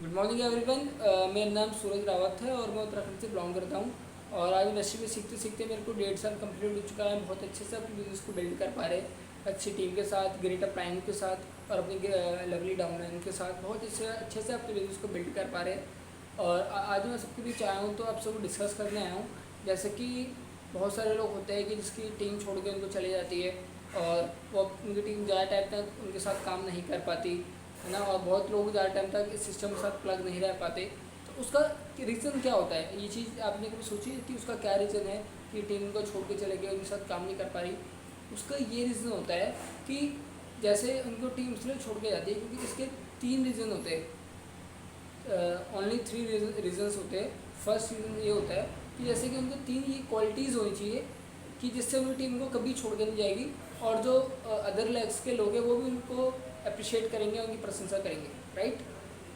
Good morning everyone. मेरा नाम सूरज रावत है और मैं उत्तराखंड से बिलोंग करता हूँ। और आज इंडस्ट्री में सीखते सीखते मेरे को 1.5 साल कंप्लीट हो चुका है। बहुत अच्छे से अपने बिजनेस को बिल्ड कर पा रहे हैं, अच्छी टीम के साथ, ग्रेट अप प्राइम के साथ और अपनी लवली डाउनलाइन के साथ बहुत अच्छे से अपने बिजनेस को बिल्ड कर पा रहे हैं। और आज मैं सबके बीच आया हूँ तो आप सबको डिस्कस करने आया हूँ। जैसे कि बहुत सारे लोग होते हैं कि जिसकी टीम छोड़ के उनको चली जाती है और वो उनकी टीम ज़्यादा टाइम तक उनके साथ काम नहीं कर पाती है ना। और बहुत लोग ज़्यादा टाइम तक इस सिस्टम के साथ प्लग नहीं रह पाते। तो उसका रीज़न क्या होता है? ये चीज़ आपने कभी सोची कि उसका क्या रीज़न है कि टीम को छोड़ के चले गए, उनके साथ काम नहीं कर पा रही? उसका ये रीज़न होता है कि जैसे उनको टीम इसलिए छोड़ के जाती है क्योंकि इसके 3 रीज़न होते हैं। ओनली 3 रीजंस होते हैं। फर्स्ट रीज़न ये होता है कि जैसे कि उनको 3 ये क्वालिटीज़ होनी चाहिए कि जिससे उनकी टीम को कभी छोड़ के नहीं जाएगी और जो अदर लेग्स के लोग हैं वो भी उनको अप्रिशिएट करेंगे, उनकी प्रशंसा करेंगे, राइट।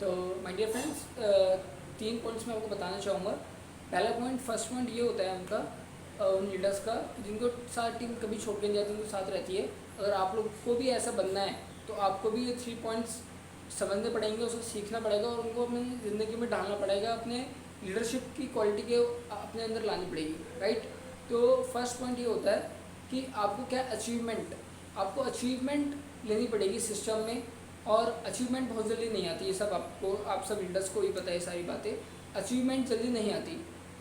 तो माय डियर फ्रेंड्स, 3 पॉइंट्स मैं आपको बताना चाहूँगा। पहला पॉइंट, फर्स्ट पॉइंट ये होता है उनका, उन लीडर्स का जिनको साथ टीम कभी छोड़ के नहीं जाती, उनके साथ रहती है। अगर आप लोग को भी ऐसा बनना है तो आपको भी ये 3 पॉइंट्स समझने पड़ेंगे, उसको सीखना पड़ेगा और उनको अपनी ज़िंदगी में डालना पड़ेगा, अपने लीडरशिप की क्वालिटी के अपने अंदर लानी पड़ेगी, राइट। तो फर्स्ट पॉइंट ये होता है कि आपको क्या आपको अचीवमेंट लेनी पड़ेगी सिस्टम में। और अचीवमेंट बहुत जल्दी नहीं आती, ये सब आप सब लीडर्स को ही पता है सारी बातें। अचीवमेंट जल्दी नहीं आती,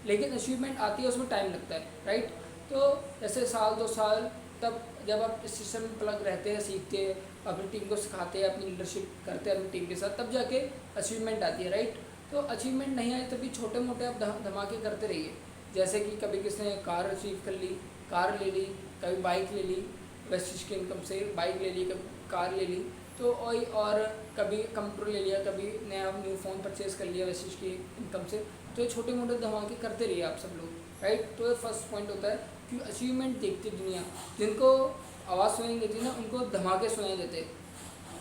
लेकिन अचीवमेंट आती है, उसमें टाइम लगता है, राइट। तो जैसे साल 2 साल तब जब आप इस सिस्टम में प्लग रहते हैं, सीखते हैं, अपनी टीम को सिखाते हैं, अपनी लीडरशिप करते हैं अपनी टीम के साथ, तब जाके अचीवमेंट आती है, राइट। तो अचीवमेंट नहीं आए तभी छोटे मोटे आप धमाके करते रहिए। जैसे कि कभी किसने कार अचीव कर ली, कार ले ली, कभी बाइक ले ली, वेस्टिज की इनकम से बाइक ले ली, कभी कार ले ली, तो और कभी कंप्यूटर ले लिया, कभी न्यू फ़ोन परचेज़ कर लिया वेस्टिज की इनकम से। तो ये छोटे मोटे धमाके करते रहिए आप सब लोग, राइट। तो ये फर्स्ट पॉइंट होता है कि अचीवमेंट देखती दुनिया, जिनको आवाज़ सुनाई देती है ना उनको धमाके सुनाई देते,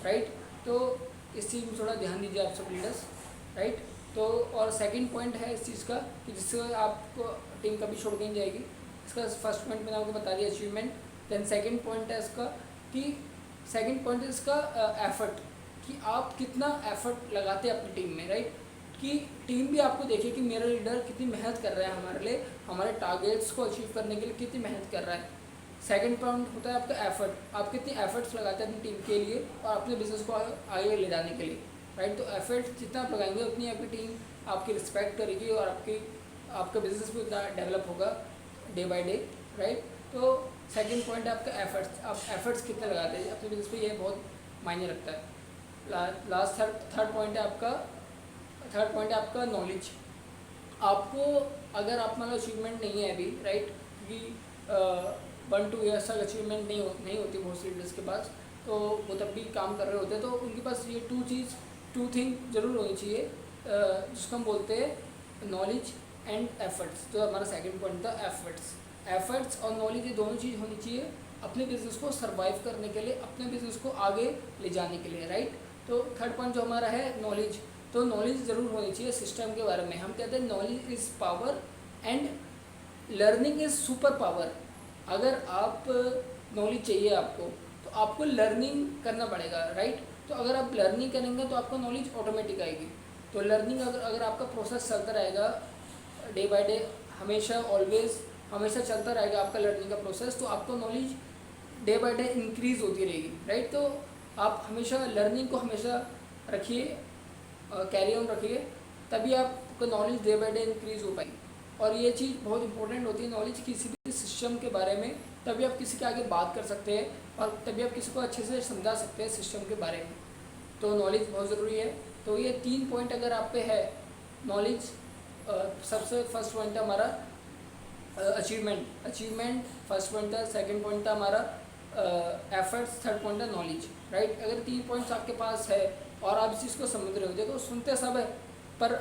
राइट। तो इस चीज़ में थोड़ा ध्यान दीजिए आप सब लीडर्स, राइट। तो और सेकंड पॉइंट है इस चीज़ का कि जिससे आपको टीम कभी छोड़ के नहीं जाएगी। इसका फर्स्ट पॉइंट मैंने आपको बता दिया, अचीवमेंट। देन सेकंड पॉइंट है इसका कि सेकंड पॉइंट है इसका एफर्ट, कि आप कितना एफर्ट लगाते हैं अपनी टीम में, राइट। कि टीम भी आपको देखे कि मेरा लीडर कितनी मेहनत कर रहा है हमारे लिए, हमारे टारगेट्स को अचीव करने के लिए कितनी मेहनत कर रहा है। सेकंड पॉइंट होता है आपका एफर्ट, आप कितनी एफर्ट्स लगाते हैं अपनी टीम के लिए और अपने बिजनेस को आगे ले जाने के लिए, राइट। तो एफर्ट जितना आप लगाएंगे उतनी आपकी टीम आपकी रिस्पेक्ट करेगी और आपका बिजनेस भी उतना डेवलप होगा डे बाय डे, राइट। तो सेकंड पॉइंट है आपका एफर्ट्स, आप एफर्ट्स कितने लगाते हैं अपने बिजनेस पे, ये बहुत मायने रखता है। लास्ट थर्ड पॉइंट है आपका नॉलेज। आपको अगर आप मतलब अचीवमेंट नहीं है अभी, राइट, क्योंकि 1-2 ईयर्स तक अचीवमेंट नहीं होती बहुत से लीडर्स के पास, तो वो तब भी काम कर रहे होते हैं। तो उनके पास ये टू थिंग जरूर होनी चाहिए, जिसको हम बोलते हैं नॉलेज एंड एफर्ट्स। तो हमारा सेकंड पॉइंट था एफर्ट्स और नॉलेज, ये दोनों चीज़ होनी चाहिए अपने बिजनेस को सर्वाइव करने के लिए, अपने बिजनेस को आगे ले जाने के लिए, राइट। तो थर्ड पॉइंट जो हमारा है नॉलेज, तो नॉलेज ज़रूर होनी चाहिए सिस्टम के बारे में। हम कहते हैं knowledge is power and learning is super power. अगर आप नॉलेज चाहिए आपको तो आपको लर्निंग करना पड़ेगा, राइट। तो अगर आप लर्निंग करेंगे तो आपको नॉलेज ऑटोमेटिक आएगी। तो लर्निंग अगर आपका प्रोसेस चलता रहेगा डे बाय डे, हमेशा चलता रहेगा आपका लर्निंग का प्रोसेस, तो आपको knowledge day by day increase होती रहेगी, राइट। तो आप हमेशा लर्निंग को हमेशा रखिए, कैरी ऑन रखिए, तभी आपका knowledge day by day increase हो पाएगी। और ये चीज़ बहुत इंपॉर्टेंट होती है, नॉलेज किसी भी सिस्टम के बारे में, तभी आप किसी के आगे बात कर सकते हैं और तभी आप किसी को अच्छे से समझा सकते हैं सिस्टम के बारे में। तो नॉलेज बहुत ज़रूरी है। तो ये 3 पॉइंट अगर आप पे है, नॉलेज सबसे फर्स्ट पॉइंट है हमारा अचीवमेंट फर्स्ट पॉइंट है, सेकंड पॉइंट है हमारा एफर्ट्स, थर्ड पॉइंट है नॉलेज, राइट। अगर 3 पॉइंट्स आपके पास है और आप इस चीज़ को समझ रहे हो, देखो सुनते सब है, पर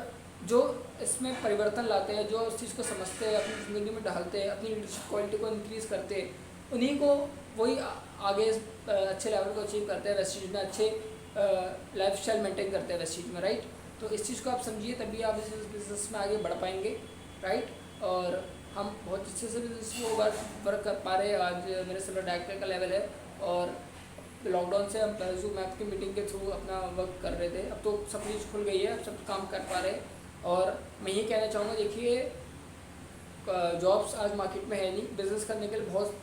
जो इसमें परिवर्तन लाते हैं, जो उस चीज़ को समझते हैं, अपनी ज़िंदगी में डालते हैं, अपनी लीडरशिप क्वालिटी को इंक्रीज़ करते हैं, उन्हीं को वही आगे अच्छे लेवल को अचीव करते हैं वेस्टीज में, अच्छे लाइफ स्टाइल मेंटेन करते हैं वेस्टीज में, राइट। तो इस चीज़ को आप समझिए, तभी आप इस बिज़नेस में आगे बढ़ पाएंगे, राइट। और हम बहुत अच्छे से बिजनेस को वर्क कर पा रहे हैं। आज मेरे सिल्वर डायरेक्टर का लेवल है और लॉकडाउन से हम जूम ऐप की मीटिंग के थ्रू अपना वर्क कर रहे थे। अब तो सब चीज़ खुल गई है, अब सब काम कर पा रहे हैं। और मैं ये कहना चाहूँगा, देखिए जॉब्स आज मार्केट में है नहीं, बिजनेस करने के लिए बहुत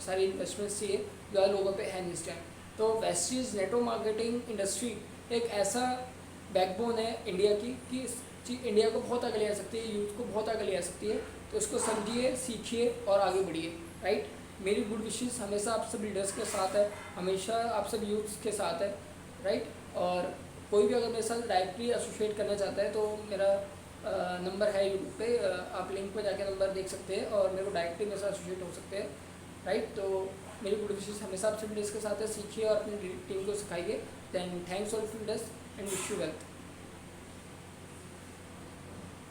सारी इन्वेस्टमेंट्स चाहिए जो आज लोगों पे है नहीं इस टाइम। तो वेस्टीज नेटवर्क मार्केटिंग इंडस्ट्री एक ऐसा बैकबोन है इंडिया की कि इंडिया को बहुत आगे ले जा सकती है, यूथ को बहुत आगे ले जा सकती है। तो इसको समझिए, सीखिए और आगे बढ़िए, राइट। मेरी गुड विशेस हमेशा आप सब लीडर्स के साथ है, हमेशा आप सब यूथ्स के साथ है, राइट। और कोई भी अगर मेरे साथ डायरेक्टली एसोसिएट करना चाहता है तो मेरा नंबर है यूट्यूब पे, आप लिंक पे जाके नंबर देख सकते हैं और मेरे को डायरेक्टली मेरे साथ एसोसिएट हो सकते हैं, राइट। तो मेरी गुड विशेस हमेशा आप सब लीडर्स के साथ है, सीखिए और अपनी टीम को सिखाइए। Then thanks all leaders and wish you wealth.